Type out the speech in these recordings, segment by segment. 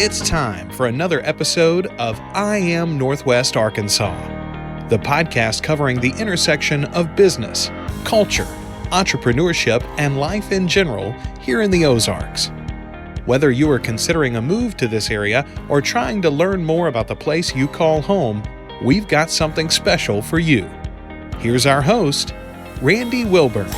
It's time for another episode of I Am Northwest Arkansas, the podcast covering the intersection of business, culture, entrepreneurship, and life in general here in the Ozarks. Whether you are considering a move to this area or trying to learn more about the place you call home, we've got something special for you. Here's our host, Randy Wilburn.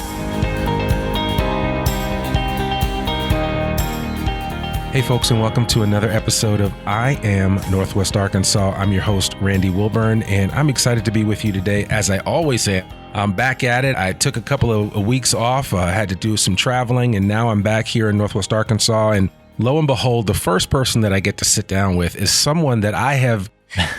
Hey folks, and welcome to another episode of I Am Northwest Arkansas. I'm your host, Randy Wilburn, and I'm excited to be with you today. As I always am, I'm back at it. I took a couple of weeks off. I had to do some traveling, and now I'm back here in Northwest Arkansas. And lo and behold, the first person that I get to sit down with is someone that I have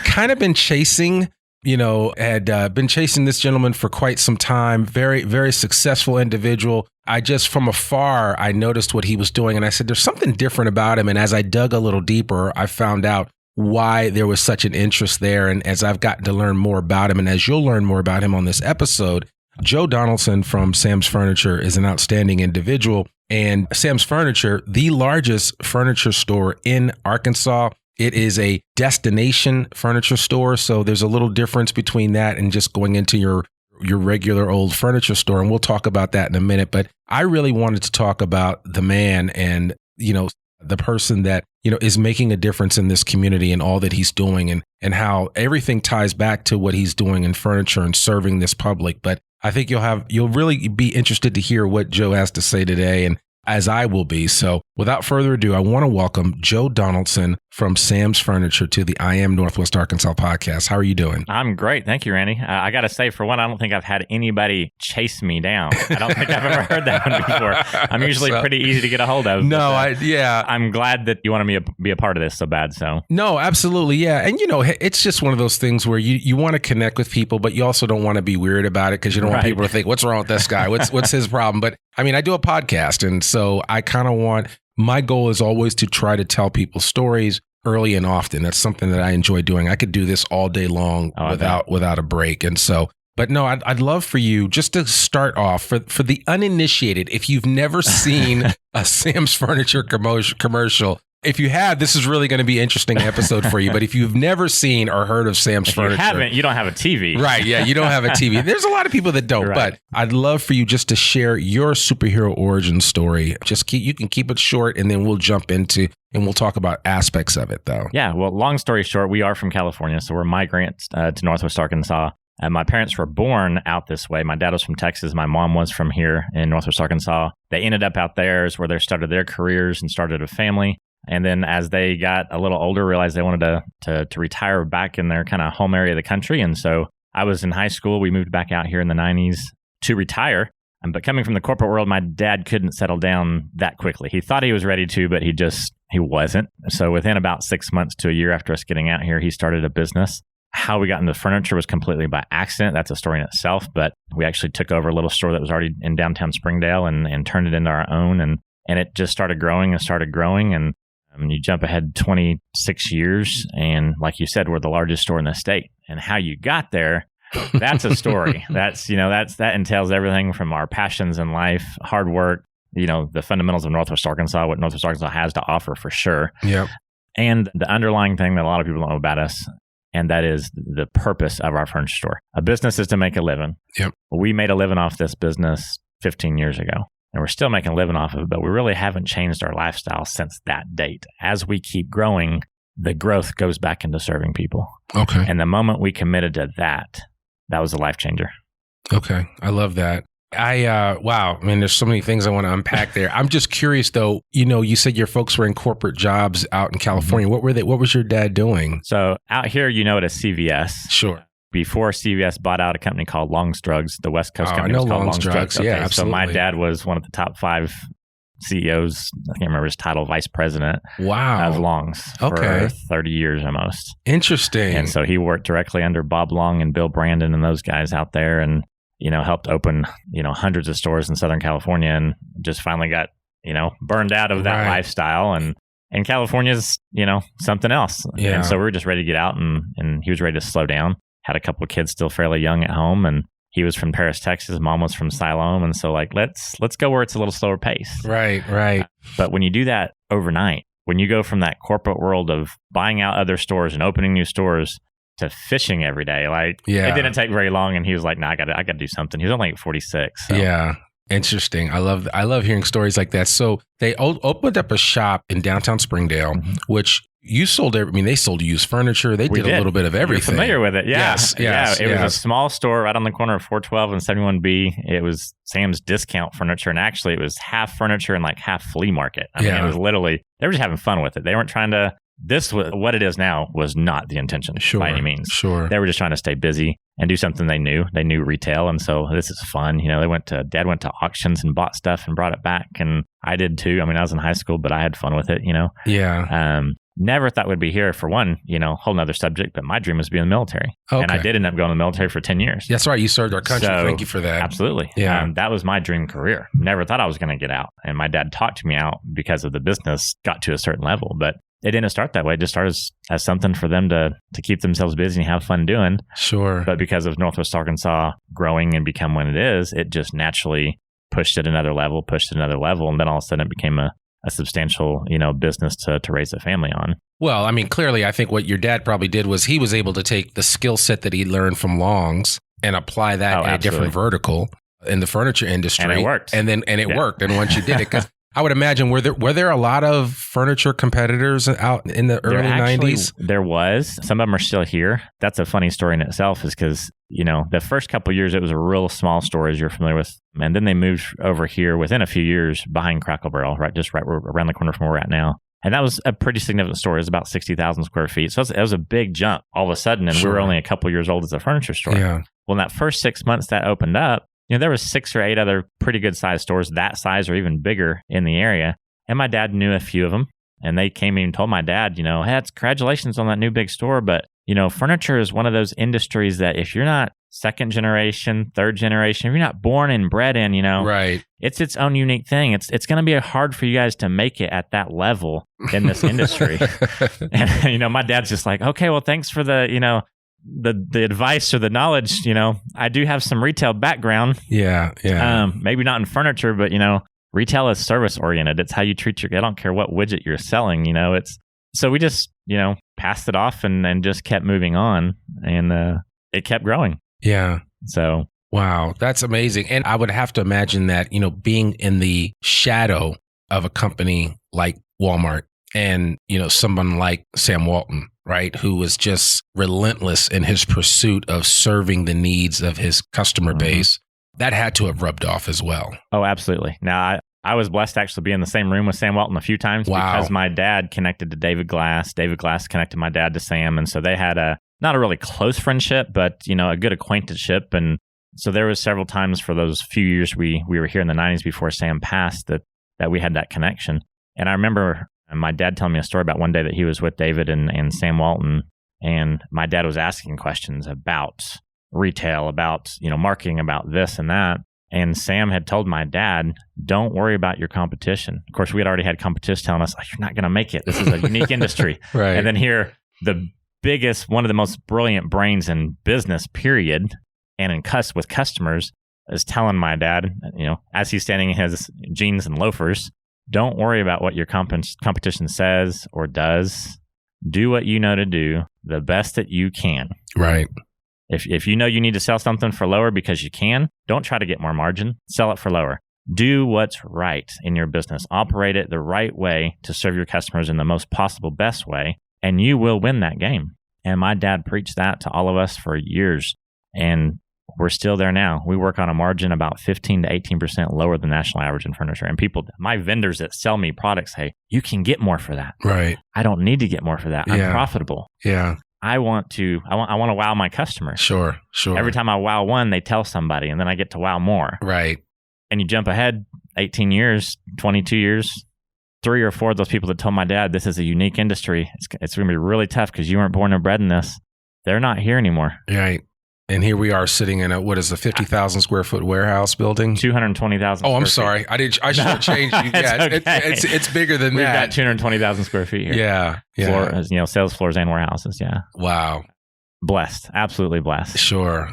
kind of been chasing. Had been chasing this gentleman for quite some time. Very, very successful individual. I just, from afar, I noticed what he was doing, and I said, there's something different about him. And as I dug a little deeper, I found out why there was such an interest there. And as I've gotten to learn more about him, and as you'll learn more about him on this episode, Joe Donaldson from Sam's Furniture is an outstanding individual. And Sam's Furniture, the largest furniture store in Arkansas. It is a destination furniture store, so there's a little difference between that and just going into your regular old furniture store, and we'll talk about that in a minute. But I really wanted to talk about the man and, the person that, is making a difference in this community and all that he's doing and how everything ties back to what he's doing in furniture and serving this public. But I think you'll really be interested to hear what Joe has to say today, and as I will be. So without further ado, I want to welcome Joe Donaldson from Sam's Furniture to the I Am Northwest Arkansas podcast. How are you doing? I'm great. Thank you, Randy. I got to say, for one, I don't think I've had anybody chase me down. I don't think I've ever heard that one before. I'm usually pretty easy to get a hold of. No, I'm glad that you wanted me to be a part of this so bad. So no, absolutely. Yeah. And it's just one of those things where you want to connect with people, but you also don't want to be weird about it because you don't want people to think, what's wrong with this guy? What's his problem? But I mean, I do a podcast, and so I kind of my goal is always to try to tell people stories early and often. That's something that I enjoy doing. I could do this all day long without a break. And so, but no, I'd love for you just to start off for the uninitiated. If you've never seen a Sam's Furniture commercial, if you have, this is really going to be an interesting episode for you. But if you've never seen or heard of Sam's Furniture, you haven't, you don't have a TV. Right. Yeah. You don't have a TV. There's a lot of people that don't, right. But I'd love for you just to share your superhero origin story. You can keep it short, and then we'll jump into and we'll talk about aspects of it, though. Yeah. Well, long story short, we are from California, so we're migrants to Northwest Arkansas. My parents were born out this way. My dad was from Texas. My mom was from here in Northwest Arkansas. They ended up out there is where they started their careers and started a family. And then as they got a little older, realized they wanted to retire back in their kind of home area of the country. And so I was in high school. We moved back out here in the 90s to retire. But coming from the corporate world, my dad couldn't settle down that quickly. He thought he was ready to, but he wasn't. So within about 6 months to a year after us getting out here, he started a business. How we got into furniture was completely by accident. That's a story in itself. But we actually took over a little store that was already in downtown Springdale and turned it into our own. And it just started growing. And you jump ahead 26 years, and like you said, we're the largest store in the state. And how you got there, that's a story. That entails everything from our passions in life, hard work, the fundamentals of Northwest Arkansas, what Northwest Arkansas has to offer for sure. Yep. And the underlying thing that a lot of people don't know about us, and that is the purpose of our furniture store. A business is to make a living. Yep. We made a living off this business 15 years ago. And we're still making a living off of it, but we really haven't changed our lifestyle since that date. As we keep growing, the growth goes back into serving people. Okay. And the moment we committed to that was a life changer. Okay. I love that. Wow. I mean, there's so many things I want to unpack there. I'm just curious though, you said your folks were in corporate jobs out in California. Mm-hmm. What was your dad doing? So out here, it is CVS. Sure. Before CVS bought out a company called Long's Drugs, the West Coast company was called Long's Drugs. Okay, yeah, absolutely. So my dad was one of the top 5 CEOs. I can't remember his title, vice president. Wow. Of Long's for 30 years almost. Interesting. And so he worked directly under Bob Long and Bill Brandon and those guys out there, and helped open hundreds of stores in Southern California, and just finally got burned out of that lifestyle. And California's something else. Yeah. And so we were just ready to get out, and he was ready to slow down. Had a couple of kids still fairly young at home, and he was from Paris, Texas. Mom was from Siloam, and so let's go where it's a little slower pace. Right. But when you do that overnight, when you go from that corporate world of buying out other stores and opening new stores to fishing every day, like it didn't take very long. And he was like, "No, I got to do something." He was only like 46. So. Yeah. Interesting. I love hearing stories like that. So they opened up a shop in downtown Springdale, which you sold. They sold used furniture. They did a little bit of everything. You're familiar with it, yeah. Yes. It was a small store right on the corner of 412 and 71B. It was Sam's Discount Furniture, and actually it was half furniture and like half flea market. I mean, it was literally, they were just having fun with it. They weren't trying to. This was what it is now was not the intention by any means. Sure. They were just trying to stay busy and do something they knew. They knew retail. And so this is fun. Dad went to auctions and bought stuff and brought it back. And I did too. I mean, I was in high school, but I had fun with it, Yeah. Never thought we'd be here for one, whole nother subject, but my dream was to be in the military. Okay. And I did end up going to the military for 10 years. That's right. You served our country. So, thank you for that. Absolutely. Yeah. That was my dream career. Never thought I was going to get out. And my dad talked me out because of the business got to a certain level, but it didn't start that way. It just started as something for them to keep themselves busy and have fun doing. Sure. But because of Northwest Arkansas growing and become what it is, it just naturally pushed it another level. And then all of a sudden it became a substantial, business to raise a family on. Well, I mean, clearly, I think what your dad probably did was he was able to take the skill set that he learned from Long's and apply that in a different vertical in the furniture industry. And it worked. And it worked. And once you did it, because I would imagine, were there a lot of furniture competitors out in the early 90s? There was. Some of them are still here. That's a funny story in itself, is because, the first couple of years, it was a real small store, as you're familiar with. And then they moved over here within a few years behind Crackle Barrel, right around the corner from where we're at now. And that was a pretty significant store. It was about 60,000 square feet. So it was a big jump all of a sudden. And we were only a couple of years old as a furniture store. Yeah. Well, in that first 6 months that opened up, there was 6 or 8 other pretty good sized stores that size or even bigger in the area. And my dad knew a few of them. And they came in and told my dad, hey, congratulations on that new big store. But, furniture is one of those industries that if you're not second generation, third generation, if you're not born and bred in, right, it's its own unique thing. It's going to be hard for you guys to make it at that level in this industry. And, my dad's just like, okay, well, thanks for the, the advice or the knowledge. I do have some retail background. Yeah. Maybe not in furniture, but, retail is service oriented. It's how you treat I don't care what widget you're selling, so we just, passed it off and just kept moving on, and it kept growing. Yeah. So. Wow. That's amazing. And I would have to imagine that, being in the shadow of a company like Walmart and, someone like Sam Walton, right, who was just relentless in his pursuit of serving the needs of his customer base, that had to have rubbed off as well. Oh, absolutely. Now, I was blessed to actually be in the same room with Sam Walton a few times because my dad connected to David Glass. David Glass connected my dad to Sam. And so they had not a really close friendship, but, a good acquaintanceship. And so there was several times for those few years we were here in the 90s before Sam passed that we had that connection. And I remember my dad telling me a story about one day that he was with David and Sam Walton, and my dad was asking questions about retail, about, marketing, about this and that. And Sam had told my dad, don't worry about your competition. Of course, we had already had competition telling us, you're not going to make it. This is a unique industry. Right. And then here, one of the most brilliant brains in business, period, and with customers, is telling my dad, as he's standing in his jeans and loafers, don't worry about what your competition says or does. Do what you know to do, the best that you can. Right. If you know you need to sell something for lower because you can, don't try to get more margin. Sell it for lower. Do what's right in your business. Operate it the right way to serve your customers in the most possible best way, and you will win that game. And my dad preached that to all of us for years, and we're still there now. We work on a margin about 15 to 18% lower than national average in furniture. And my vendors that sell me products say, you can get more for that. Right. I don't need to get more for that. I'm profitable. Yeah. I want to wow my customers. Sure. Every time I wow one, they tell somebody, and then I get to wow more. Right. And you jump ahead 18 years, 22 years, 3 or 4 of those people that told my dad this is a unique industry, it's going to be really tough because you weren't born and bred in this. They're not here anymore. Right. And here we are sitting in a 50,000 square foot warehouse building? 220,000. Oh, I'm sorry. I should have changed you. Yeah, it's bigger than We've that. We've got 220,000 square feet here. Yeah. Sales floors and warehouses. Yeah. Wow. Blessed. Absolutely blessed. Sure.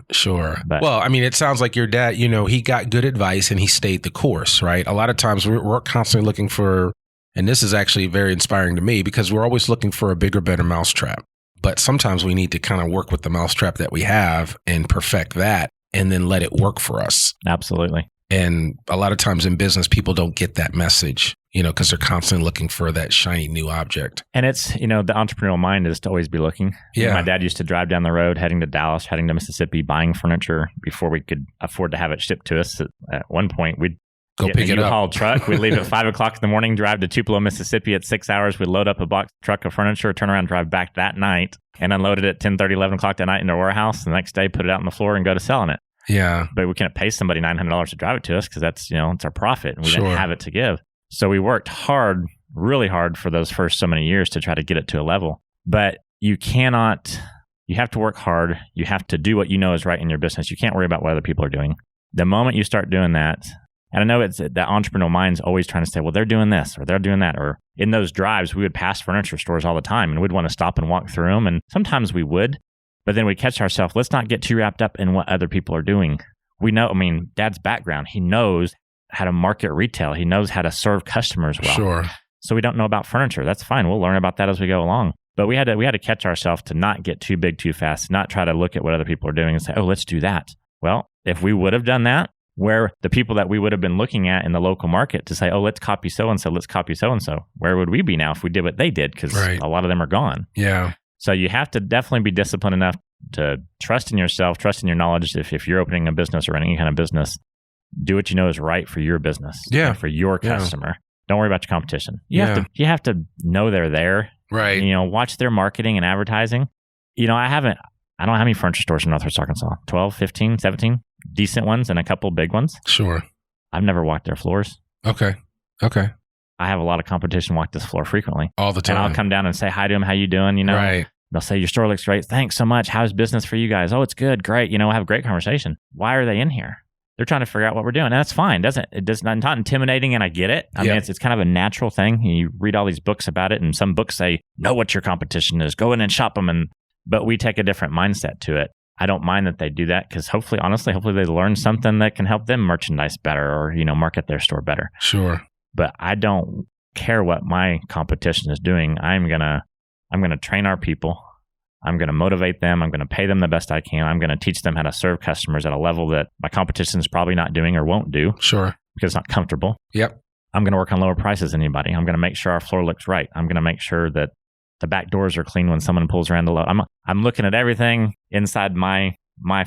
But, well, I mean, it sounds like your dad, he got good advice and he stayed the course, right? A lot of times we're constantly looking for and this is actually very inspiring to me because we're always looking for a bigger, better mousetrap. But sometimes we need to kind of work with the mousetrap that we have and perfect that and then let it work for us. Absolutely. And a lot of times in business, people don't get that message, because they're constantly looking for that shiny new object. And it's, the entrepreneurial mind is to always be looking. Yeah. My dad used to drive down the road, heading to Dallas, heading to Mississippi, buying furniture before we could afford to have it shipped to us. At one point, we'd go pick it up. U-Haul truck. We'd leave at 5 o'clock in the morning, drive to Tupelo, Mississippi at 6 hours. We'd load up a box truck of furniture, turn around, drive back that night, and unload it at 10:30, 11 o'clock that night in our warehouse. The next day, put it out on the floor and go to selling it. Yeah. But we can't pay somebody $900 to drive it to us because that's, it's our profit and we Sure. didn't have it to give. So we worked hard, really hard for those first so many years to try to get it to a level. But you have to work hard. You have to do what you know is right in your business. You can't worry about what other people are doing. The moment you start doing that, and I know it's that entrepreneurial mind's always trying to say, well, they're doing this or they're doing that. Or in those drives, we would pass furniture stores all the time and we'd want to stop and walk through them. And sometimes we would. But then we catch ourselves, let's not get too wrapped up in what other people are doing. We know, Dad's background, he knows how to market retail. He knows how to serve customers well. Sure. So we don't know about furniture. That's fine. We'll learn about that as we go along. But we had to catch ourselves to not get too big too fast, not try to look at what other people are doing and say, oh, let's do that. Well, if we would have done that, where the people that we would have been looking at in the local market to say, oh, let's copy so-and-so, let's copy so-and-so, where would we be now if we did what they did? Because a lot of them are gone. Yeah. So you have to definitely be disciplined enough to trust in yourself, trust in your knowledge. If you're opening a business or running any kind of business, do what you know is right for your business, for your customer. Don't worry about your competition. You have to know they're there. Right. Watch their marketing and advertising. I don't have any furniture stores in Northwest Arkansas. 12, 15, 17 decent ones and a couple big ones. Sure. I've never walked their floors. Okay. I have a lot of competition walk this floor frequently. All the time. And I'll come down and say hi to them. How you doing? Right. They'll say, your store looks great. Thanks so much. How's business for you guys? Oh, it's good. Great. We'll have a great conversation. Why are they in here? They're trying to figure out what we're doing. And that's fine. It's not intimidating, and I get it. I mean, it's kind of a natural thing. You read all these books about it, and some books say, know what your competition is. Go in and shop them. But we take a different mindset to it. I don't mind that they do that because hopefully they learn something that can help them merchandise better or, market their store better. Sure. But I don't care what my competition is doing. I'm going to train our people. I'm going to motivate them. I'm going to pay them the best I can. I'm going to teach them how to serve customers at a level that my competition is probably not doing or won't do. Sure. Because it's not comfortable. Yep. I'm going to work on lower prices than anybody. I'm going to make sure our floor looks right. I'm going to make sure that the back doors are clean when someone pulls around the load. I'm looking at everything inside my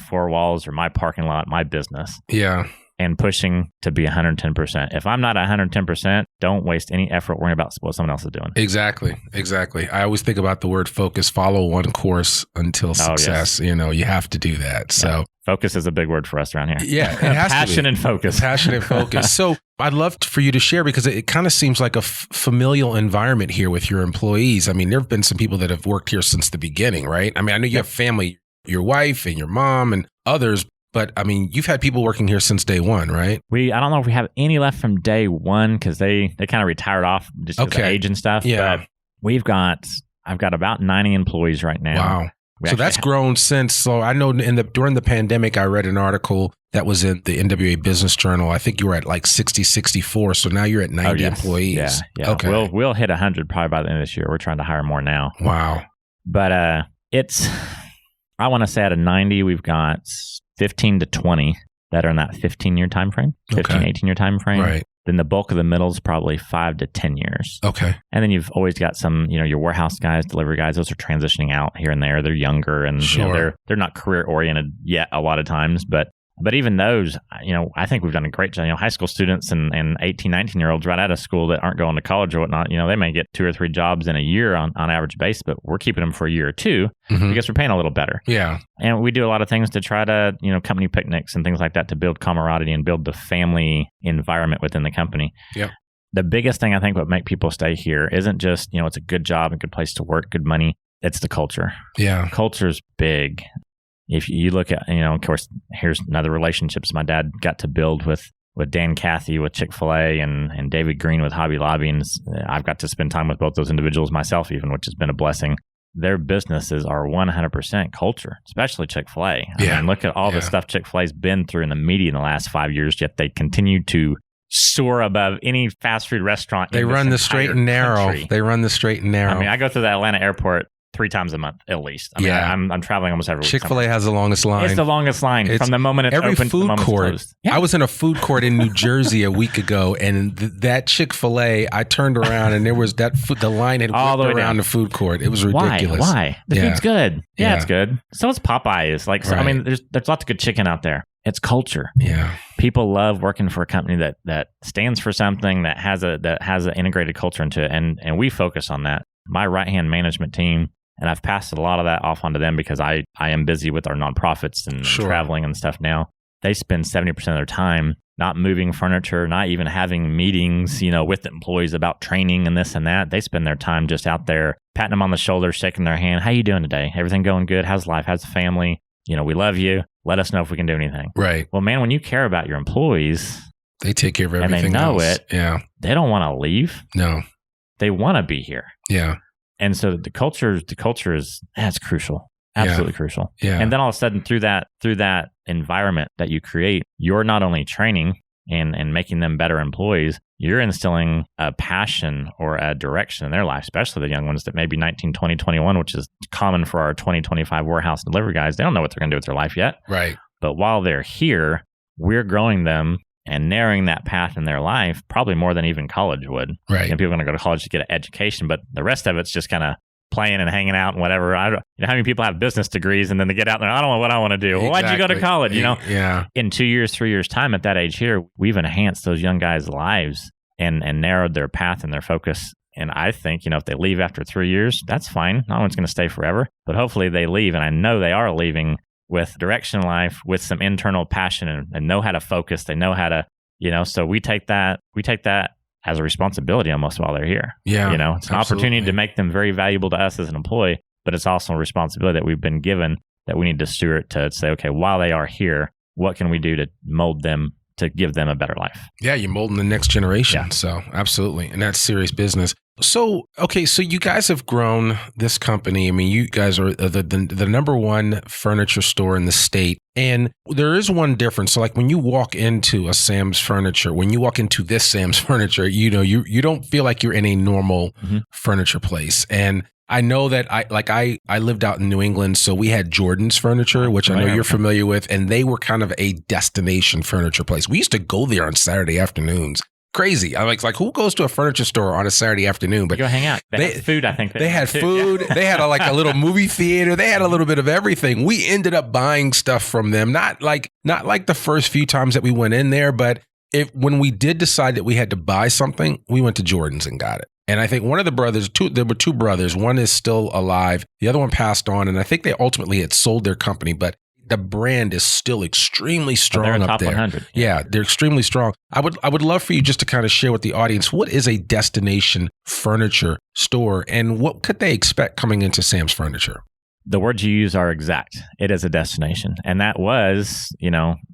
four walls or my parking lot, my business. Yeah. And pushing to be 110%. If I'm not 110%, don't waste any effort worrying about what someone else is doing. Exactly. I always think about the word focus, follow one course until success. You have to do that. So focus is a big word for us around here. Yeah. It has Passion and focus. Passion and focus. So I'd love for you to share because it kind of seems like a familial environment here with your employees. I mean, there have been some people that have worked here since the beginning, right? I mean, I know you have family, your wife and your mom and others. But I mean, you've had people working here since day one, right? I don't know if we have any left from day one because they kind of retired off just because of age and stuff. Yeah. But I've got about 90 employees right now. Wow. So that's grown since. So I know during the pandemic, I read an article that was in the NWA Business Journal. I think you were at like 60, 64. So now you're at 90 employees. Yeah. Okay. We'll hit 100 probably by the end of this year. We're trying to hire more now. Wow. But I want to say out of 90, we've got 15 to 20 that are in that 15-year time frame, 18-year time frame. Right. Then the bulk of the middle is probably 5 to 10 years. Okay. And then you've always got some, your warehouse guys, delivery guys, those are transitioning out here and there. They're younger and they're not career oriented yet a lot of times, but even those, I think we've done a great job. High school students and 18, 19-year-olds right out of school that aren't going to college or whatnot, they may get 2 or 3 jobs in a year on average base, but we're keeping them for a year or two because we're paying a little better. Yeah. And we do a lot of things to try to, company picnics and things like that to build camaraderie and build the family environment within the company. Yep. The biggest thing I think would make people stay here isn't just, it's a good job, a good place to work, good money. It's the culture. Yeah. Culture's big. If you look at, of course, here's another relationships my dad got to build with Dan Cathy with Chick-fil-A and David Green with Hobby Lobby. And I've got to spend time with both those individuals myself even, which has been a blessing. Their businesses are 100% culture, especially Chick-fil-A. I mean, look at all the stuff Chick-fil-A's been through in the media in the last 5 years, yet they continue to soar above any fast food restaurant. They run the straight and narrow. Country. They run the straight and narrow. I mean, I go through the Atlanta airport 3 times a month at least. I mean, I'm traveling almost every week. Chick-fil-A has the longest line. It's the longest line from the moment it's open to the moment it's closed. Yeah. I was in a food court in New Jersey a week ago, and that Chick-fil-A, I turned around and there was the line had all whipped around the food court. It was ridiculous. Why? The food's good. Yeah, it's good. So it's Popeyes. Like, so, Right. I mean, there's lots of good chicken out there. It's culture. Yeah. People love working for a company that stands for something, that has an integrated culture into it, and we focus on that. My right-hand management team, and I've passed a lot of that off onto them because I am busy with our nonprofits and traveling and stuff now. They spend 70% of their time not moving furniture, not even having meetings, with employees about training and this and that. They spend their time just out there patting them on the shoulder, shaking their hand. How you doing today? Everything going good? How's life? How's the family? We love you. Let us know if we can do anything. Right. Well, man, when you care about your employees, they take care of everything and they know else. it. Yeah. They don't want to leave. No. They want to be here. Yeah. And so the culture is that's crucial. Absolutely crucial. Yeah. And then all of a sudden through that environment that you create, you're not only training and making them better employees, you're instilling a passion or a direction in their life, especially the young ones that may be 19, 20, 21, which is common for our 2025 warehouse and delivery guys. They don't know what they're going to do with their life yet. Right. But while they're here, we're growing them and narrowing that path in their life probably more than even college would. Right. People are going to go to college to get an education, but the rest of it's just kind of playing and hanging out and whatever. I don't, how many people have business degrees and then they get out there, I don't know what I want to do. Well, why'd you go to college? Yeah. In 2 years, 3 years time at that age here, we've enhanced those young guys' lives and narrowed their path and their focus. And I think, if they leave after 3 years, that's fine. No one's going to stay forever, but hopefully they leave. And I know they are leaving with direction in life, with some internal passion and know how to focus. They know how to, so we take that as a responsibility almost while they're here. Yeah. It's an opportunity to make them very valuable to us as an employee, but it's also a responsibility that we've been given that we need to steward to say, okay, while they are here, what can we do to mold them to give them a better life? Yeah, you're molding the next generation. Yeah. So absolutely. And that's serious business. So, okay, so you guys have grown this company. I mean, you guys are the number one furniture store in the state. And there is one difference. So like when you walk into a Sam's Furniture, when you walk into this Sam's Furniture, you don't feel like you're in a normal furniture place. And I know that I lived out in New England, so we had Jordan's Furniture, which I know you're familiar with, and they were kind of a destination furniture place. We used to go there on Saturday afternoons. Crazy. I'm like who goes to a furniture store on a Saturday afternoon? But go hang out. They had food, I think. They had food. They had a little movie theater. They had a little bit of everything. We ended up buying stuff from them. Not like the first few times that we went in there, but when we did decide that we had to buy something, we went to Jordan's and got it. And I think one of the brothers, there were two brothers. One is still alive. The other one passed on. And I think they ultimately had sold their company, but the brand is still extremely strong they're up top there. 100. Yeah, they're extremely strong. I would love for you just to kind of share with the audience, what is a destination furniture store and what could they expect coming into Sam's Furniture? The words you use are exact. It is a destination. And that was,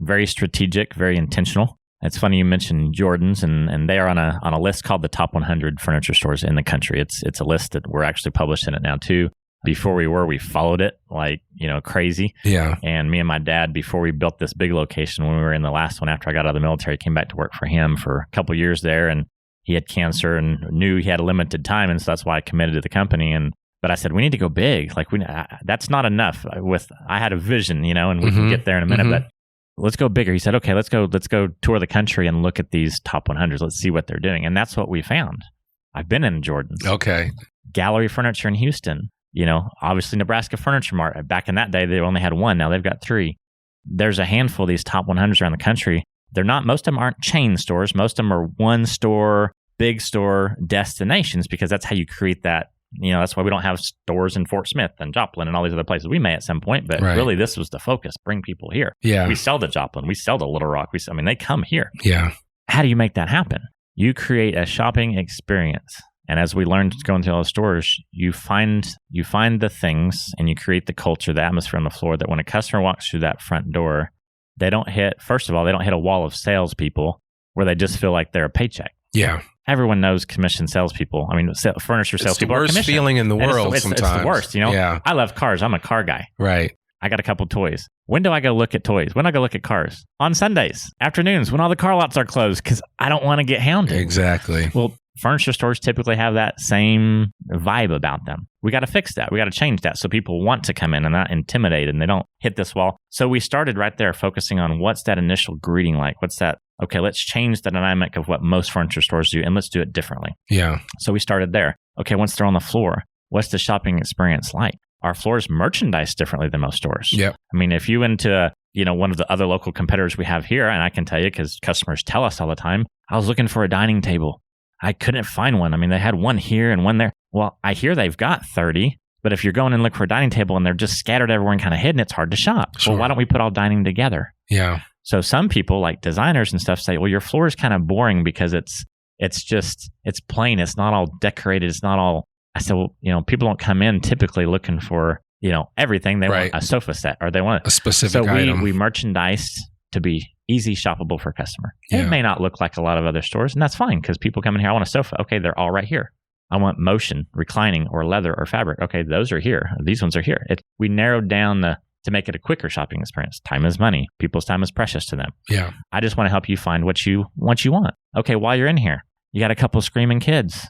very strategic, very intentional. It's funny you mentioned Jordan's, and they are on a list called the top 100 furniture stores in the country. It's a list that we're actually published in it now too. Before we followed it like, crazy. Yeah. And me and my dad, before we built this big location, when we were in the last one after I got out of the military, came back to work for him for a couple of years there, and he had cancer and knew he had a limited time, and so that's why I committed to the company. But I said, we need to go big. Like that's not enough. I had a vision, and we can get there in a minute, but let's go bigger. He said, okay, let's go tour the country and look at these top 100s. Let's see what they're doing. And that's what we found. I've been in Jordan's. Okay. Gallery Furniture in Houston. Obviously Nebraska Furniture Mart. Back in that day, they only had one. Now they've got 3. There's a handful of these top 100s around the country. Most of them aren't chain stores. Most of them are one store, big store destinations, because that's how you create that. That's why we don't have stores in Fort Smith and Joplin and all these other places. We may at some point, but really this was the focus. Bring people here. Yeah. We sell to Joplin. We sell to Little Rock. They come here. Yeah. How do you make that happen? You create a shopping experience. And as we learned going to all the stores, you find the things and you create the culture, the atmosphere on the floor that when a customer walks through that front door, they don't hit a wall of salespeople where they just feel like they're a paycheck. Yeah. Everyone knows commission salespeople. Furniture salespeople. It's the worst feeling in the world sometimes. It's the worst, Yeah. I love cars. I'm a car guy. Right. I got a couple toys. When do I go look at toys? When do I go look at cars? On Sundays, afternoons, when all the car lots are closed, because I don't want to get hounded. Exactly. Well, furniture stores typically have that same vibe about them. We got to fix that. We got to change that so people want to come in and not intimidated and they don't hit this wall. So we started right there focusing on what's that initial greeting like? What's that? Okay, let's change the dynamic of what most furniture stores do and let's do it differently. Yeah. So we started there. Okay, once they're on the floor, what's the shopping experience like? Our floors merchandise differently than most stores. Yep. I mean, if you went to one of the other local competitors we have here, and I can tell you because customers tell us all the time, I was looking for a dining table. I couldn't find one. I mean, they had one here and one there. Well, I hear they've got 30, but if you're going and look for a dining table and they're just scattered everywhere and kind of hidden, it's hard to shop. Sure. Well, why don't we put all dining together? Yeah. So some people, like designers and stuff, say, well, your floor is kind of boring because it's plain. It's not all decorated. It's not all. I said, well, people don't come in typically looking for, everything. They want a sofa set or they want a specific item. So we merchandised to be easy shoppable for a customer. Yeah. It may not look like a lot of other stores, and that's fine because people come in here, I want a sofa. Okay, they're all right here. I want motion, reclining, or leather or fabric. Okay, those are here. These ones are here. We narrowed down to make it a quicker shopping experience. Time is money. People's time is precious to them. Yeah. I just want to help you find what you want. Okay, while you're in here, you got a couple screaming kids.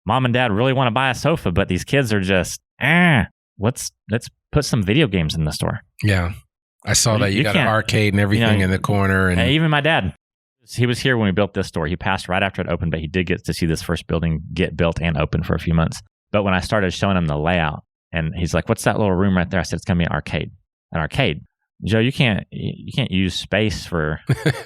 Mom and dad really want to buy a sofa, but these kids are just, let's put some video games in the store. Yeah. I saw that you got an arcade and everything in the corner. And even my dad, he was here when we built this store. He passed right after it opened, but he did get to see this first building get built and open for a few months. But when I started showing him the layout, and he's like, what's that little room right there? I said, it's going to be an arcade. An arcade. Joe, you can't use space for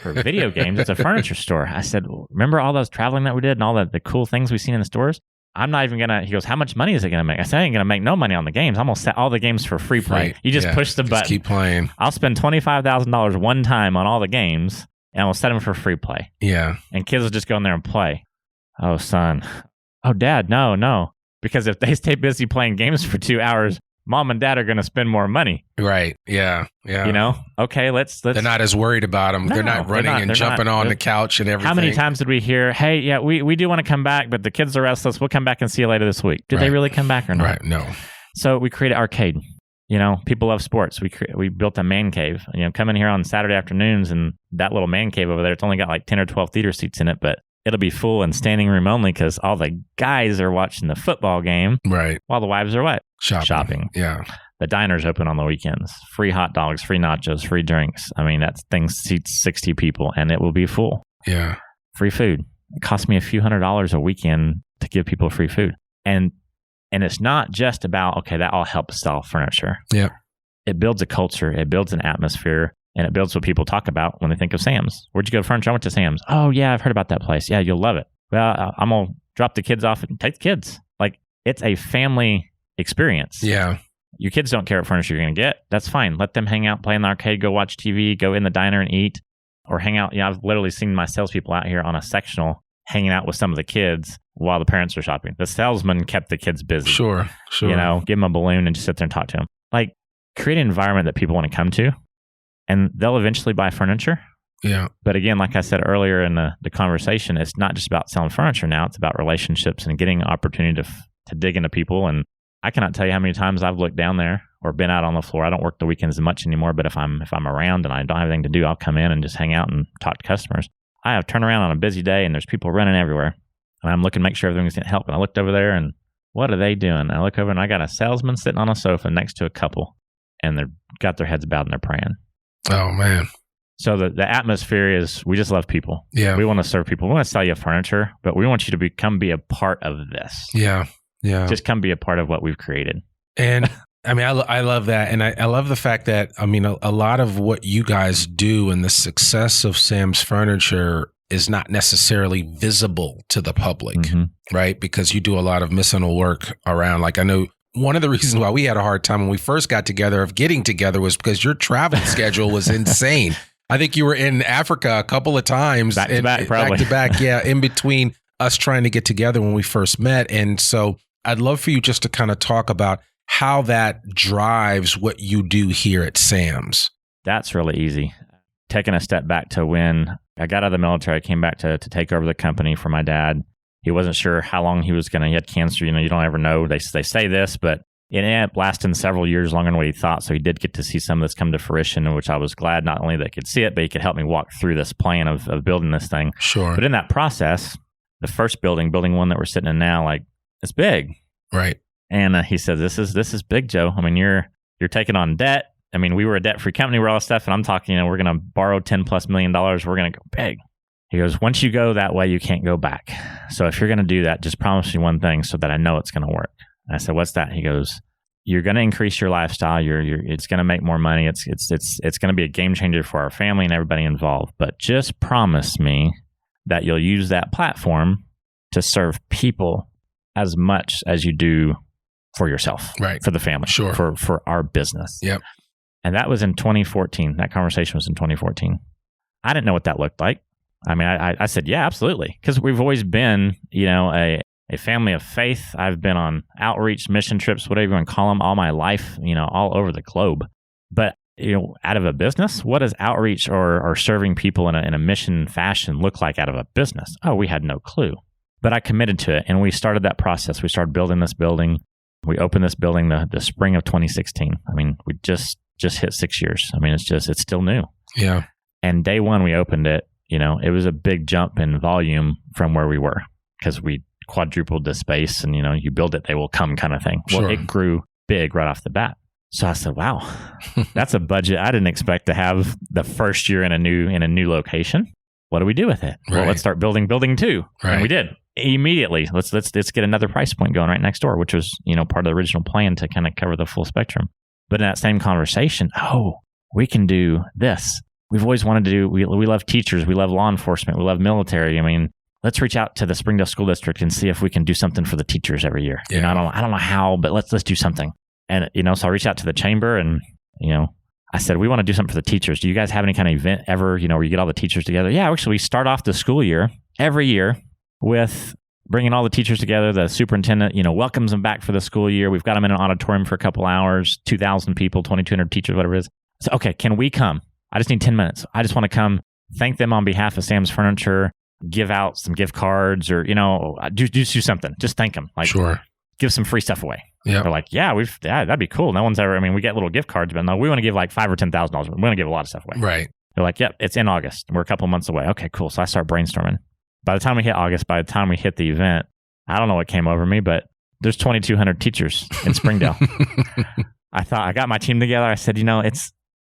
video games. It's a furniture store. I said, remember all those traveling that we did and all the cool things we've seen in the stores? I'm not even going to, he goes, how much money is it going to make? I said, I ain't going to make no money on the games. I'm going to set all the games for free play. Right. You just push the button. Just keep playing. I'll spend $25,000 one time on all the games and I'll set them for free play. Yeah. And kids will just go in there and play. Oh, son. Oh, dad, no. Because if they stay busy playing games for 2 hours, mom and dad are going to spend more money. Right. Yeah. Okay, let's. They're not as worried about them. They're not running and jumping on the couch and everything. How many times did we hear, hey, yeah, we do want to come back, but the kids are restless. We'll come back and see you later this week. Did they really come back or not? Right. No. So we created arcade. People love sports. We built a man cave. Come in here on Saturday afternoons and that little man cave over there, it's only got like 10 or 12 theater seats in it, but it'll be full and standing room only because all the guys are watching the football game. Right. While the wives are what? Shopping. Yeah. The diner's open on the weekends. Free hot dogs, free nachos, free drinks. I mean, that thing seats 60 people and it will be full. Yeah. Free food. It costs me a few $100s a weekend to give people free food. And it's not just about, okay, that all helps sell furniture. Yeah. It builds a culture. It builds an atmosphere. And it builds what people talk about when they think of Sam's. Where'd you go to furniture? I went to Sam's. Oh, yeah, I've heard about that place. Yeah, you'll love it. Well, I'm going to drop the kids off and take the kids. Like, it's a family experience. Yeah. Your kids don't care what furniture you're going to get. That's fine. Let them hang out, play in the arcade, go watch TV, go in the diner and eat, or hang out. I've literally seen my salespeople out here on a sectional hanging out with some of the kids while the parents are shopping. The salesman kept the kids busy. Sure. Give them a balloon and just sit there and talk to them. Like, create an environment that people want to come to. And they'll eventually buy furniture. Yeah. But again, like I said earlier in the conversation, it's not just about selling furniture now. It's about relationships and getting an opportunity to dig into people. And I cannot tell you how many times I've looked down there or been out on the floor. I don't work the weekends much anymore, but if I'm around and I don't have anything to do, I'll come in and just hang out and talk to customers. I have turned around on a busy day and there's people running everywhere. And I'm looking to make sure everything's going to help. And I looked over there and what are they doing? And I look over and I got a salesman sitting on a sofa next to a couple and they've got their heads bowed and they're praying. Oh, man. So the atmosphere is, we just love people. Yeah. We want to serve people. We want to sell you furniture, but we want you to come be a part of this. Yeah. Yeah. Just come be a part of what we've created. And I mean, I love that. And I love the fact that, I mean, a lot of what you guys do and the success of Sam's Furniture is not necessarily visible to the public, right? Because you do a lot of medicinal work around, like I know, one of the reasons why we had a hard time when we first got together of getting together was because your travel schedule was insane. I think you were in Africa a couple of times. Back to back, yeah, in between us trying to get together when we first met. And so I'd love for you just to kind of talk about how that drives what you do here at Sam's. That's really easy. Taking a step back to when I got out of the military, I came back to take over the company for my dad. He wasn't sure how long he was going to get cancer. You don't ever know. They say this, but it ended up lasting several years longer than what he thought. So he did get to see some of this come to fruition, which I was glad not only that he could see it, but he could help me walk through this plan of building this thing. Sure. But in that process, the first building one that we're sitting in now, like, it's big. Right. And he said, this is big, Joe. I mean, you're taking on debt. I mean, we were a debt-free company, we're all stuff, and I'm talking, we're going to borrow $10+ million. We're going to go big. He goes, once you go that way, you can't go back. So if you're going to do that, just promise me one thing so that I know it's going to work. And I said, what's that? He goes, you're going to increase your lifestyle. It's going to make more money. It's going to be a game changer for our family and everybody involved. But just promise me that you'll use that platform to serve people as much as you do for yourself, right? For the family, sure. For our business. Yep. And that was in 2014. That conversation was in 2014. I didn't know what that looked like. I mean, I said, yeah, absolutely. Because we've always been, a family of faith. I've been on outreach, mission trips, whatever you want to call them, all my life, all over the globe. But, out of a business, what does outreach or serving people in a mission fashion look like out of a business? Oh, we had no clue. But I committed to it, and we started that process. We started building this building. We opened this building the spring of 2016. I mean, we just hit 6 years. I mean, it's still new. Yeah. And day one we opened it, it was a big jump in volume from where we were because we quadrupled the space and, you build it, they will come kind of thing. Well, Sure. It grew big right off the bat. So I said, wow, that's a budget I didn't expect to have the first year in a new location. What do we do with it? Right. Well, let's start building two. Right. And we did immediately. Let's get another price point going right next door, which was, part of the original plan to kind of cover the full spectrum. But in that same conversation, we can do this. We've always wanted to do, we love teachers, we love law enforcement, we love military. I mean, let's reach out to the Springdale School District and see if we can do something for the teachers every year. Yeah. I don't know how, but let's do something. And, so I reached out to the chamber and, I said, we want to do something for the teachers. Do you guys have any kind of event ever, where you get all the teachers together? Yeah, actually, we start off the school year every year with bringing all the teachers together. The superintendent, welcomes them back for the school year. We've got them in an auditorium for a couple hours, 2,000 people, 2,200 teachers, whatever it is. So, okay, can we come? I just need 10 minutes. I just want to come thank them on behalf of Sam's Furniture, give out some gift cards or, do something. Just thank them. Like, sure. Give some free stuff away. Yeah. They're like, yeah, that'd be cool. No one's ever, we get little gift cards, but no, we want to give like $5,000 or $10,000. We want to give a lot of stuff away. Right. They're like, yep, it's in August. We're a couple months away. Okay, cool. So I start brainstorming. By the time we hit August, by the time we hit the event, I don't know what came over me, but there's 2,200 teachers in Springdale. I got my team together. I said,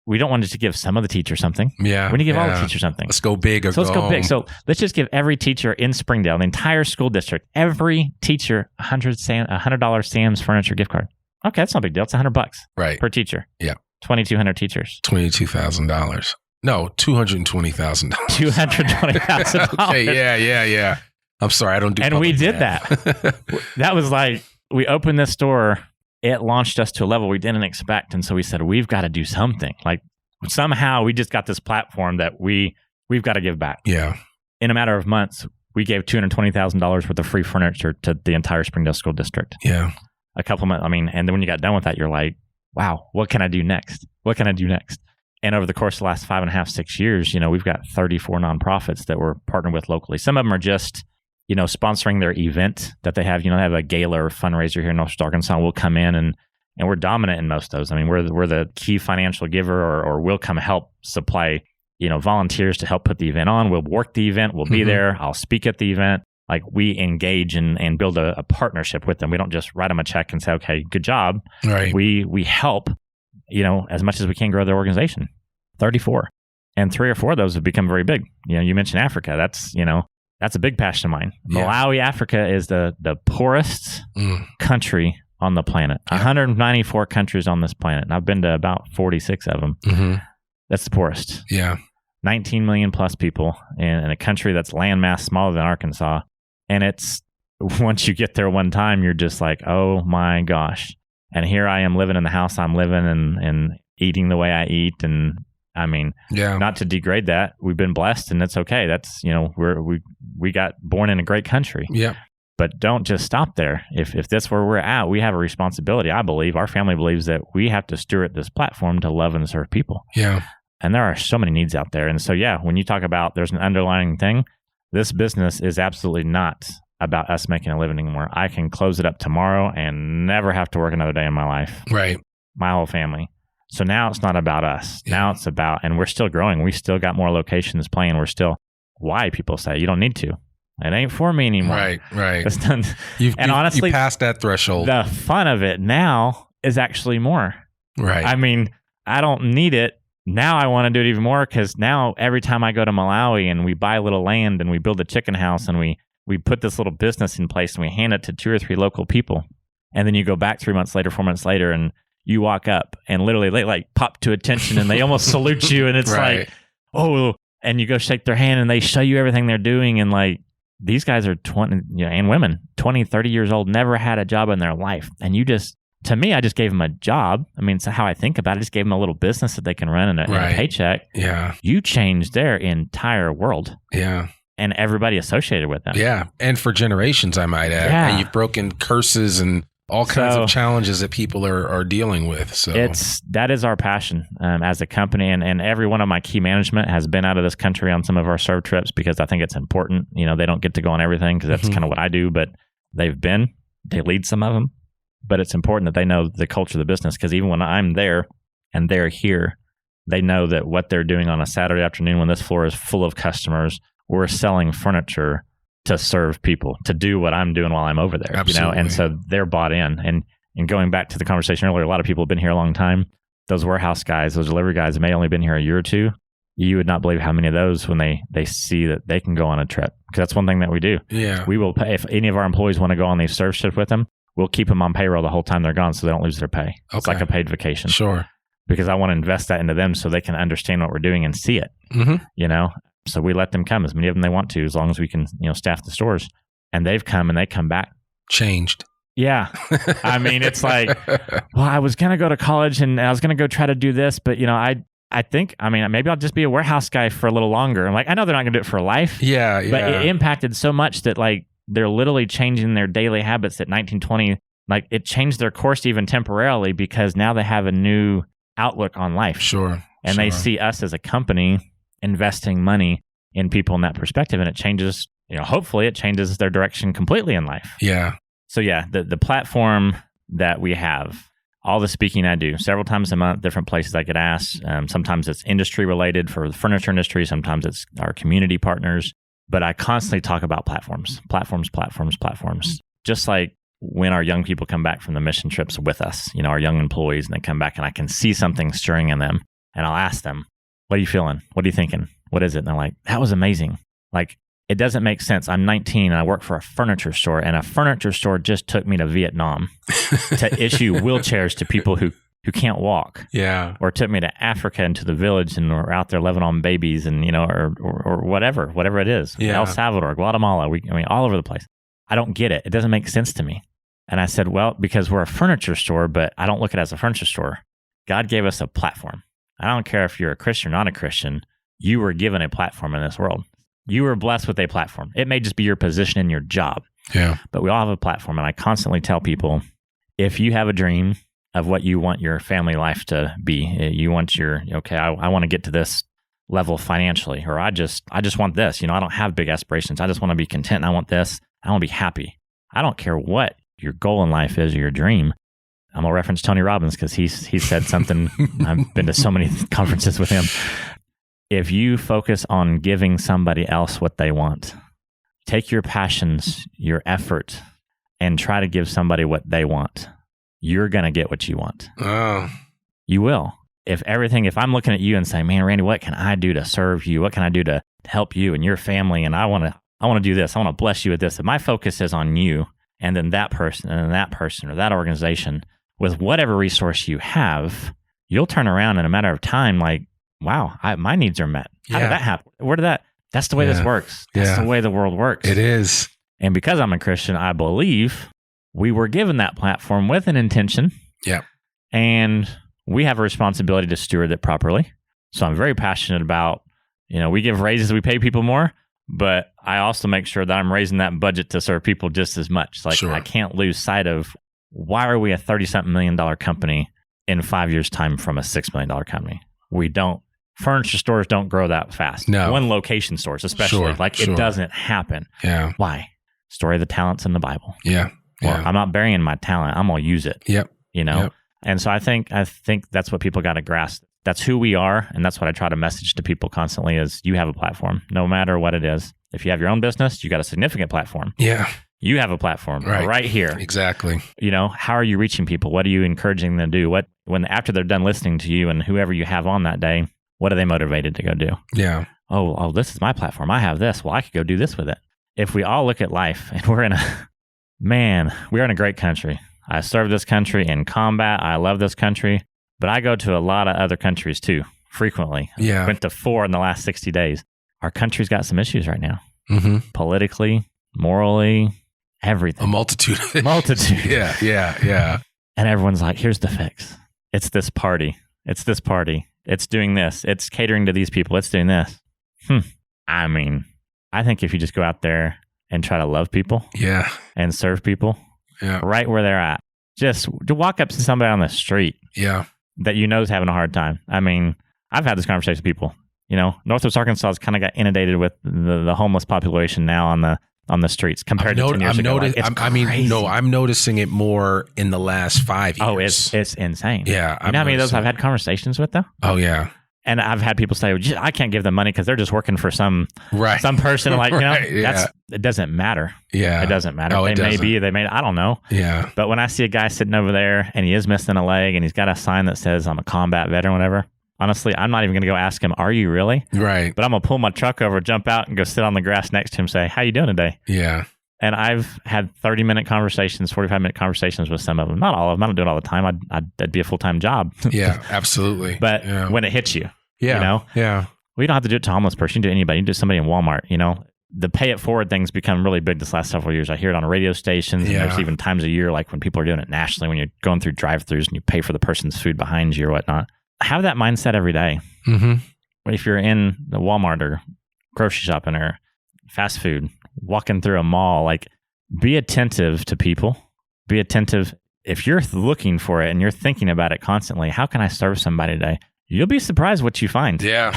we don't want to just give some of the teachers something. Yeah. We need to give all the teachers something. Let's go big or let's go home. big. So let's just give every teacher in Springdale, the entire school district, every teacher $100 Sam's Furniture gift card. Okay, that's not a big deal. It's $100 right per teacher. Yeah. 2,200 teachers. $22,000. No, $220,000. $220,000. Okay, yeah. I'm sorry, I don't do. And we did math. that. That was like, we opened this store. It launched us to a level we didn't expect. And so we said, we've got to do something. Like somehow we just got this platform that we've got to give back. Yeah. In a matter of months, we gave $220,000 worth of free furniture to the entire Springdale School District. Yeah. A couple months. And then when you got done with that, you're like, wow, what can I do next? What can I do next? And over the course of the last 5.5, 6 years, we've got 34 nonprofits that we're partnered with locally. Some of them are just, sponsoring their event that they have. They have a gala or fundraiser here in Northwest Arkansas. We'll come in and we're dominant in most of those. We're the key financial giver or we'll come help supply, volunteers to help put the event on. We'll work the event. We'll be there. I'll speak at the event. Like we engage and build a partnership with them. We don't just write them a check and say, okay, good job. Right. We help, as much as we can grow their organization. 34. And 3 or 4 of those have become very big. You mentioned Africa. That's a big passion of mine. Yeah. Malawi, Africa is the poorest country on the planet. 194 countries on this planet. And I've been to about 46 of them. Mm-hmm. That's the poorest. Yeah. 19 million plus people in a country that's landmass smaller than Arkansas. And it's, once you get there one time, you're just like, oh my gosh. And here I am living in the house I'm living and eating the way I eat. And not to degrade that. We've been blessed and it's okay. That's, we got born in a great country. Yeah. But don't just stop there. If that's where we're at, we have a responsibility. I believe, our family believes that we have to steward this platform to love and serve people. Yeah. And there are so many needs out there. And so, when you talk about there's an underlying thing, this business is absolutely not about us making a living anymore. I can close it up tomorrow and never have to work another day in my life. Right. My whole family. So now it's not about us. Yeah. Now it's about, and we're still growing. We still got more locations playing. We're still, why people say you don't need to. It ain't for me anymore. Right. It's done. Honestly, you passed that threshold. The fun of it now is actually more. Right. I mean, I don't need it. Now I want to do it even more because now every time I go to Malawi and we buy a little land and we build a chicken house and we put this little business in place and we hand it to 2 or 3 local people. And then you go back 3 months later, 4 months later, and you walk up and literally they like pop to attention and they almost salute you. And it's like, oh, and you go shake their hand and they show you everything they're doing. And like, these guys are 20, and women, 20, 30 years old, never had a job in their life. And you just, to me, I just gave them a job. I mean, it's how I think about it. I just gave them a little business that they can run and a paycheck. Yeah. You changed their entire world. Yeah. And everybody associated with them. Yeah. And for generations, I might add. Yeah. And you've broken curses and all kinds of challenges that people are dealing with. So that is our passion as a company. And every one of my key management has been out of this country on some of our serve trips because I think it's important. They don't get to go on everything because that's kind of what I do, but they lead some of them. But it's important that they know the culture of the business because even when I'm there and they're here, they know that what they're doing on a Saturday afternoon when this floor is full of customers, we're selling furniture to serve people, to do what I'm doing while I'm over there. Absolutely. And so they're bought in. And going back to the conversation earlier, a lot of people have been here a long time. Those warehouse guys, those delivery guys may only been here a year or two. You would not believe how many of those when they see that they can go on a trip. Because that's one thing that we do. Yeah. We will pay, if any of our employees want to go on these serve trips with them, we'll keep them on payroll the whole time they're gone so they don't lose their pay. Okay. It's like a paid vacation. Sure. Because I want to invest that into them so they can understand what we're doing and see it. So we let them come, as many of them they want to, as long as we can, staff the stores. And they've come and they come back. Changed. Yeah. I mean, it's like, well, I was going to go to college and I was going to go try to do this, but, I think, maybe I'll just be a warehouse guy for a little longer. I'm like, I know they're not going to do it for life. Yeah. But it impacted so much that like they're literally changing their daily habits at 19, 20. Like it changed their course even temporarily because now they have a new outlook on life. Sure. And they see us as a company investing money in people in that perspective. And it changes, hopefully it changes their direction completely in life. Yeah. So yeah, the platform that we have, all the speaking I do several times a month, different places I get asked. Sometimes it's industry related for the furniture industry. Sometimes it's our community partners. But I constantly talk about platforms. Just like when our young people come back from the mission trips with us, our young employees, and they come back and I can see something stirring in them. And I'll ask them, what are you feeling? What are you thinking? What is it? And they're like, that was amazing. Like, it doesn't make sense. I'm 19 and I work for a furniture store, and a furniture store just took me to Vietnam to issue wheelchairs to people who can't walk. Yeah. Or took me to Africa into the village and we're out there living on babies and, or whatever it is. Yeah. El Salvador, Guatemala, all over the place. I don't get it. It doesn't make sense to me. And I said, well, because we're a furniture store, but I don't look at it as a furniture store. God gave us a platform. I don't care if you're a Christian or not a Christian. You were given a platform in this world. You were blessed with a platform. It may just be your position in your job. Yeah. But we all have a platform. And I constantly tell people, if you have a dream of what you want your family life to be, you want I want to get to this level financially, or I just want this. I don't have big aspirations. I just want to be content. I want this. I want to be happy. I don't care what your goal in life is or your dream. I'm going to reference Tony Robbins because he said something. I've been to so many conferences with him. If you focus on giving somebody else what they want, take your passions, your effort, and try to give somebody what they want, you're going to get what you want. Oh. You will. If I'm looking at you and saying, man, Randy, what can I do to serve you? What can I do to help you and your family? And I want to do this. I want to bless you with this. If my focus is on you and then that person and then that person or that organization with whatever resource you have, you'll turn around in a matter of time like, wow, my needs are met. How did that happen? That's the way this works. That's the way the world works. It is. And because I'm a Christian, I believe we were given that platform with an intention. Yeah. And we have a responsibility to steward it properly. So I'm very passionate about, we give raises, we pay people more, but I also make sure that I'm raising that budget to serve people just as much. Like I can't lose sight of why are we a $30-something million company in 5 years' time from a $6 million company? We don't. Furniture stores don't grow that fast. No. One location stores, especially. It doesn't happen. Yeah. Why? story of the talents in the Bible. Yeah. Well, I'm not burying my talent. I'm going to use it. Yep. You know? Yep. And so I think that's what people got to grasp. That's who we are. And that's what I try to message to people constantly is you have a platform, no matter what it is. If you have your own business, you got a significant platform. Yeah. You have a platform right here. Exactly. You know, how are you reaching people? What are you encouraging them to do? When after they're done listening to you and whoever you have on that day, what are they motivated to go do? Yeah. Oh, this is my platform. I have this. Well, I could go do this with it. If we all look at life and we're in a great country. I serve this country in combat. I love this country, but I go to a lot of other countries too, frequently. Yeah. Went to 4 in the last 60 days. Our country's got some issues right now. Mm-hmm. Politically, morally, everything. A multitude. Yeah. And everyone's like, here's the fix. It's this party. It's this party. It's doing this. It's catering to these people. It's doing this. I mean, I think if you just go out there and try to love people and serve people right where they're at, just to walk up to somebody on the street that you know is having a hard time. I mean, I've had this conversation with people. You know, Northwest Arkansas has kind of got inundated with the homeless population now on the streets compared to 10 years ago. I'm noticing it more in the last 5 years. Oh, it's insane. Yeah. You know how many of those I've had conversations with, though? Oh, yeah. And I've had people say, I can't give them money because they're just working for some person. Like, you know, it doesn't matter. Yeah. It doesn't matter. Oh, they may, I don't know. Yeah. But when I see a guy sitting over there and he is missing a leg and he's got a sign that says I'm a combat veteran, whatever, honestly, I'm not even going to go ask him, are you really? Right. But I'm going to pull my truck over, jump out and go sit on the grass next to him and say, how you doing today? Yeah. And I've had 30-minute conversations, 45-minute conversations with some of them. Not all of them. I don't do it all the time. That'd be a full-time job. Yeah, absolutely. But when it hits you, you know? Yeah. Well, you don't have to do it to a homeless person. You can do it to anybody. You can do it to somebody in Walmart, you know? The pay it forward thing's become really big this last several years. I hear it on radio stations. And there's even times a year, like when people are doing it nationally, when you're going through drive-thrus and you pay for the person's food behind you or whatnot. Have that mindset every day. Mm-hmm. If you're in the Walmart or grocery shopping or fast food, walking through a mall, like be attentive to people. Be attentive. If you're looking for it and you're thinking about it constantly, how can I serve somebody today? You'll be surprised what you find. Yeah.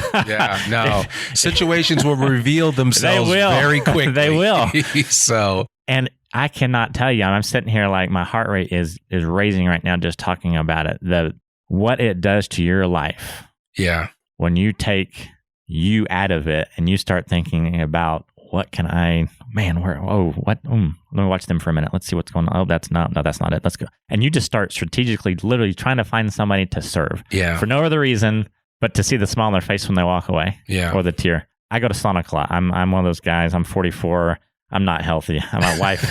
No. Situations will reveal themselves very quickly. They will. So, and I cannot tell you, I'm sitting here like my heart rate is raising right now just talking about it. What it does to your life. Yeah. When you take you out of it and you start thinking about what can I, let me watch them for a minute. Let's see what's going on. Oh, that's not it. Let's go. And you just start strategically, literally trying to find somebody to serve. Yeah. For no other reason, but to see the smile on their face when they walk away. Yeah. Or the tear. I go to Sonic a lot. I'm one of those guys. I'm 44. I'm not healthy. My wife,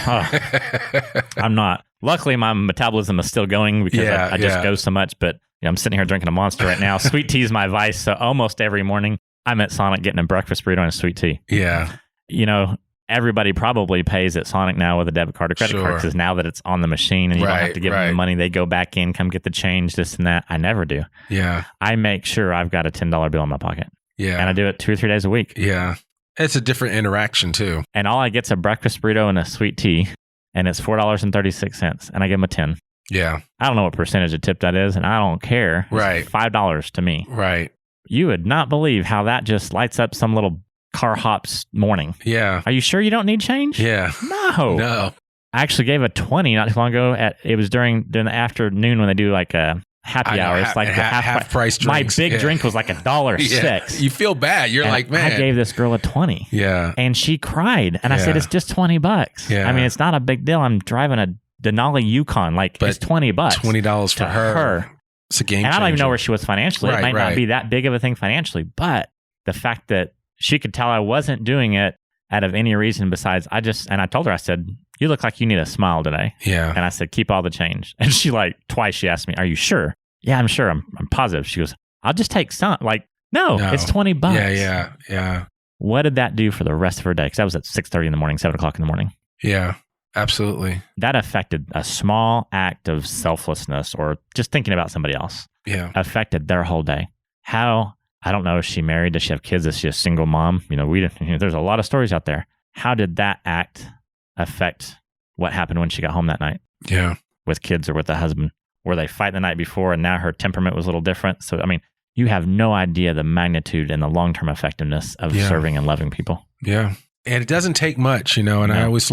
I'm not. Luckily, my metabolism is still going because I just go so much. But I'm sitting here drinking a Monster right now. Sweet tea is my vice. So almost every morning, I'm at Sonic getting a breakfast burrito and a sweet tea. Yeah. You know, everybody probably pays at Sonic now with a debit card or credit card because now that it's on the machine and you don't have to give them the money, they go back in, come get the change, this and that. I never do. Yeah. I make sure I've got a $10 bill in my pocket. Yeah. And I do it 2 or 3 days a week. Yeah. It's a different interaction too. And all I get's a breakfast burrito and a sweet tea, and it's $4.36, and I give them a 10. Yeah. I don't know what percentage of tip that is, and I don't care. Right. It's $5 to me. Right. You would not believe how that just lights up some little car hops morning. Yeah. Are you sure you don't need change? Yeah. No. I actually gave a 20 not too long ago. It was during the afternoon when they do like a happy hour. It's like the half price drinks. My big drink was like $1.06. You feel bad. You're like, man. I gave this girl a 20. Yeah. And she cried. And I said, it's just $20. Yeah. I mean, it's not a big deal. I'm driving a Denali Yukon. Like, it's $20. $20 for her. It's a game changer. And I don't even know where she was financially. It might not be that big of a thing financially. But the fact that she could tell I wasn't doing it out of any reason besides and I told her, I said, you look like you need a smile today. Yeah. And I said, keep all the change. And she twice she asked me, are you sure? Yeah, I'm sure. I'm positive. She goes, I'll just take some. Like, no, it's $20. Yeah. What did that do for the rest of her day? Because that was at 6:30 in the morning, 7 o'clock in the morning. Yeah, absolutely. That affected a small act of selflessness or just thinking about somebody else. Yeah. Affected their whole day. How, I don't know, is she married? Does she have kids? Is she a single mom? There's a lot of stories out there. How did that act affect what happened when she got home that night? Yeah. With kids or with a husband? Were they fight the night before and now her temperament was a little different? So, I mean, you have no idea the magnitude and the long-term effectiveness of serving and loving people. Yeah. And it doesn't take much, and I always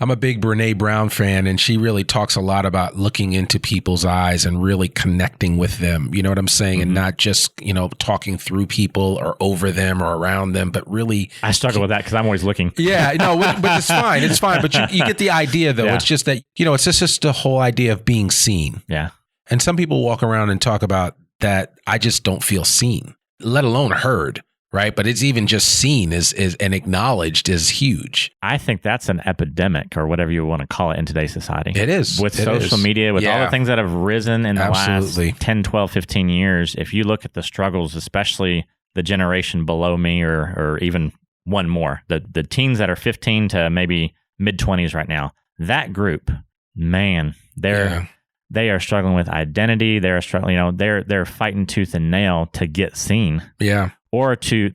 I'm a big Brene Brown fan, and she really talks a lot about looking into people's eyes and really connecting with them. You know what I'm saying? And not just, talking through people or over them or around them, but really. I struggle with that because I'm always looking. Yeah, no, but it's fine. It's fine. But you get the idea, though. Yeah. It's just that, it's just the whole idea of being seen. Yeah. And some people walk around and talk about that. I just don't feel seen, let alone heard. Right. But it's even just seen is and acknowledged is huge. I think that's an epidemic or whatever you want to call it in today's society. It is. With social media, with all the things that have risen in the last 10, 12, 15 years. If you look at the struggles, especially the generation below me or even one more, the teens that are 15 to maybe mid-20s right now, that group, man, they are struggling with identity. They're struggling, they're fighting tooth and nail to get seen. Yeah. Or to,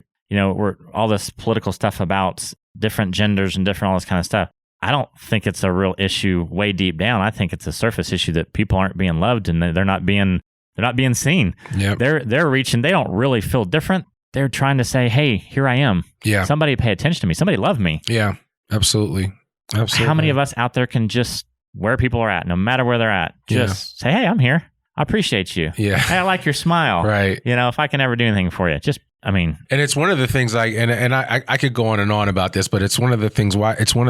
all this political stuff about different genders and different all this kind of stuff. I don't think it's a real issue way deep down. I think it's a surface issue that people aren't being loved and they're not being seen. Yep. They're reaching. They don't really feel different. They're trying to say, "Hey, here I am. Yeah. Somebody pay attention to me. Somebody love me." Yeah. Absolutely. How many of us out there can just where people are at, no matter where they're at, just say, "Hey, I'm here. I appreciate you. Yeah. Hey, I like your smile. Right. If I can ever do anything for you, and it's one of the things I could go on and on about this, but it's one of the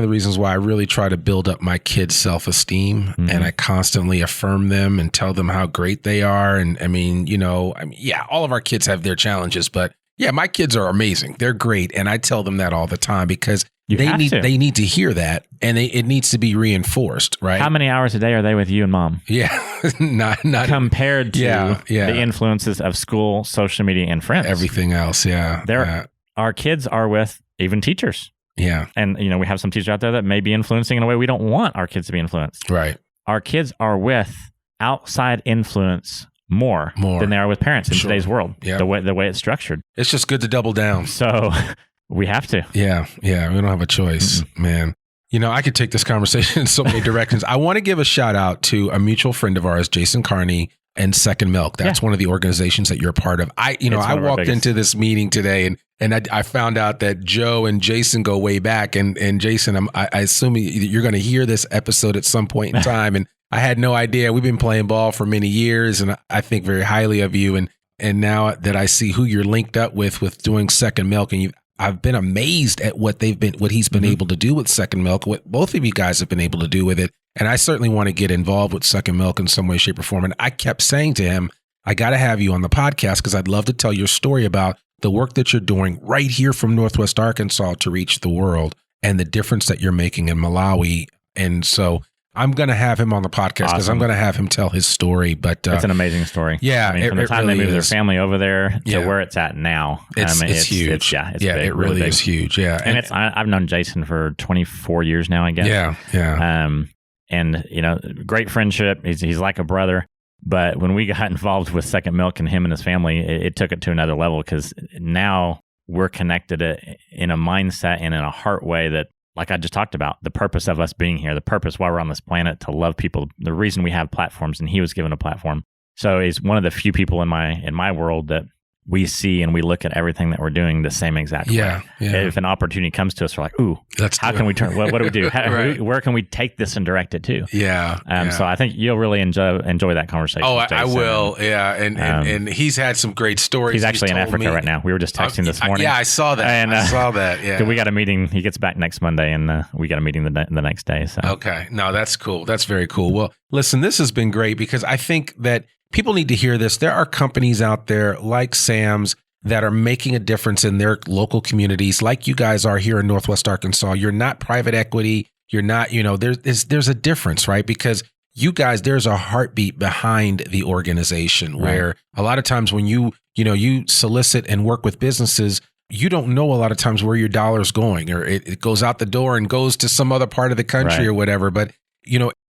reasons why I really try to build up my kids' self-esteem, and I constantly affirm them and tell them how great they are. And all of our kids have their challenges, but my kids are amazing. They're great. And I tell them that all the time because they need to hear that, and it needs to be reinforced, right? How many hours a day are they with you and mom? Yeah. not compared to the influences of school, social media, and friends. Everything else, Our kids are with even teachers. Yeah. And, we have some teachers out there that may be influencing in a way we don't want our kids to be influenced. Right. Our kids are with outside influence more than they are with parents in today's world. Yeah. The way it's structured. It's just good to double down. So we have to. Yeah. Yeah. We don't have a choice, man. I could take this conversation in so many directions. I want to give a shout out to a mutual friend of ours, Jason Carney, and Second Milk. That's one of the organizations that you're a part of. I walked into this meeting today and I found out that Joe and Jason go way back. And Jason, I assume you're going to hear this episode at some point in time. And I had no idea. We've been playing ball for many years, and I think very highly of you. And now that I see who you're linked up with doing Second Milk, and I've been amazed at what he's been able to do with Second Milk, what both of you guys have been able to do with it. And I certainly want to get involved with Second Milk in some way, shape, or form. And I kept saying to him, I got to have you on the podcast because I'd love to tell your story about the work that you're doing right here from Northwest Arkansas to reach the world and the difference that you're making in Malawi. And so I'm going to have him on the podcast because I'm going to have him tell his story. But it's an amazing story. Yeah. From the time really they moved their family over there to where it's at now. It's huge. It's big, it really is huge. Yeah. And I've known Jason for 24 years now, I guess. Yeah. Yeah. And great friendship. He's like a brother. But when we got involved with Second Milk and him and his family, it took it to another level because now we're connected in a mindset and in a heart way that, like I just talked about, the purpose of us being here, the purpose why we're on this planet, to love people, the reason we have platforms, and he was given a platform. So he's one of the few people in my world that we see and we look at everything that we're doing the same exact way. Yeah. If an opportunity comes to us, we're like, ooh, how can we turn, what do we do? Right. Where can we take this and direct it to? Yeah. So I think you'll really enjoy that conversation. Oh, I will. Yeah. And he's had some great stories. He's actually in Africa right now. We were just texting this morning. Yeah, I saw that. And, I saw that. Yeah. We got a meeting. He gets back next Monday and we got a meeting the next day. So. Okay. No, that's cool. That's very cool. Well, listen, this has been great because I think that people need to hear this. There are companies out there like Sam's that are making a difference in their local communities, like you guys are here in Northwest Arkansas. You're not private equity. You're not, there's a difference, right? Because you guys, there's a heartbeat behind the organization where a lot of times when you solicit and work with businesses, you don't know a lot of times where your dollar's going, or it goes out the door and goes to some other part of the country or whatever. But,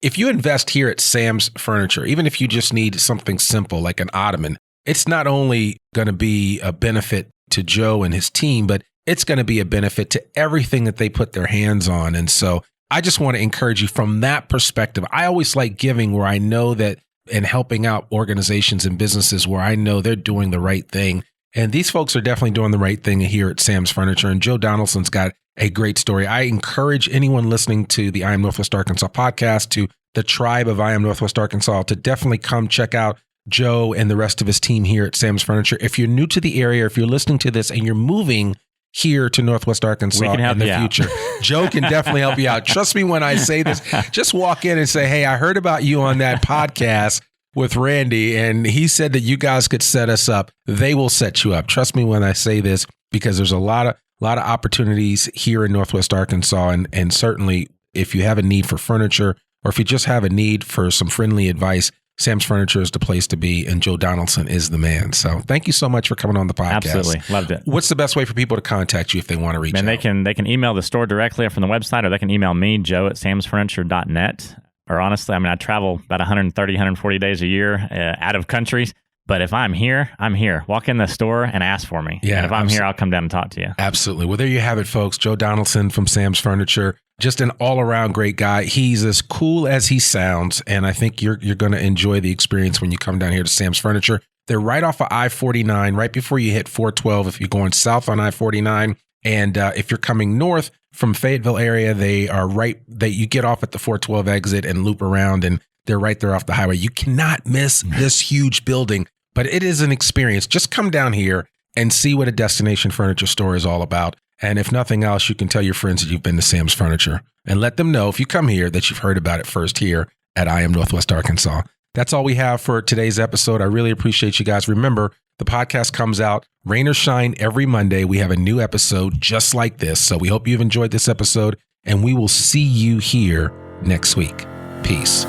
if you invest here at Sam's Furniture, even if you just need something simple like an ottoman, it's not only going to be a benefit to Joe and his team, but it's going to be a benefit to everything that they put their hands on. And so I just want to encourage you from that perspective. I always like giving where I know that, and helping out organizations and businesses where I know they're doing the right thing. And these folks are definitely doing the right thing here at Sam's Furniture. And Joe Donaldson's got a great story. I encourage anyone listening to the I Am Northwest Arkansas podcast, to the tribe of I Am Northwest Arkansas, to definitely come check out Joe and the rest of his team here at Sam's Furniture. If you're new to the area, if you're listening to this and you're moving here to Northwest Arkansas in the future, Joe can definitely help you out. Trust me when I say this. Just walk in and say, hey, I heard about you on that podcast with Randy, and he said that you guys could set us up. They will set you up. Trust me when I say this, because there's a lot of opportunities here in Northwest Arkansas, and certainly if you have a need for furniture, or if you just have a need for some friendly advice, Sam's Furniture is the place to be, and Joe Donaldson is the man. So thank you so much for coming on the podcast. Absolutely. Loved it. What's the best way for people to contact you if they want to reach out? They can email the store directly from the website, or they can email me, joe@samsfurniture.net. Or honestly, I travel about 130, 140 days a year out of countries. But if I'm here, I'm here. Walk in the store and ask for me. Yeah, and if I'm here, I'll come down and talk to you. Absolutely. Well, there you have it, folks. Joe Donaldson from Sam's Furniture. Just an all-around great guy. He's as cool as he sounds, and I think you're going to enjoy the experience when you come down here to Sam's Furniture. They're right off of I-49, right before you hit 412 if you're going south on I-49. And if you're coming north from Fayetteville area, they are you get off at the 412 exit and loop around, and they're right there off the highway. You cannot miss this huge building, but it is an experience. Just come down here and see what a destination furniture store is all about. And if nothing else, you can tell your friends that you've been to Sam's Furniture, and let them know if you come here that you've heard about it first here at I Am Northwest Arkansas. That's all we have for today's episode. I really appreciate you guys. Remember, the podcast comes out rain or shine every Monday. We have a new episode just like this. So we hope you've enjoyed this episode, and we will see you here next week. Peace.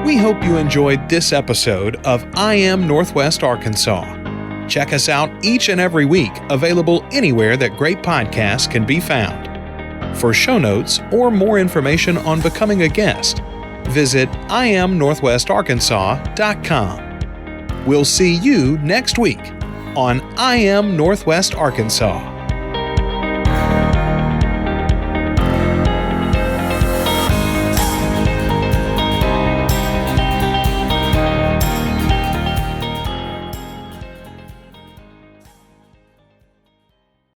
We hope you enjoyed this episode of I Am Northwest Arkansas. Check us out each and every week, available anywhere that great podcasts can be found. For show notes or more information on becoming a guest, visit iamnorthwestarkansas.com. We'll see you next week on I Am Northwest Arkansas.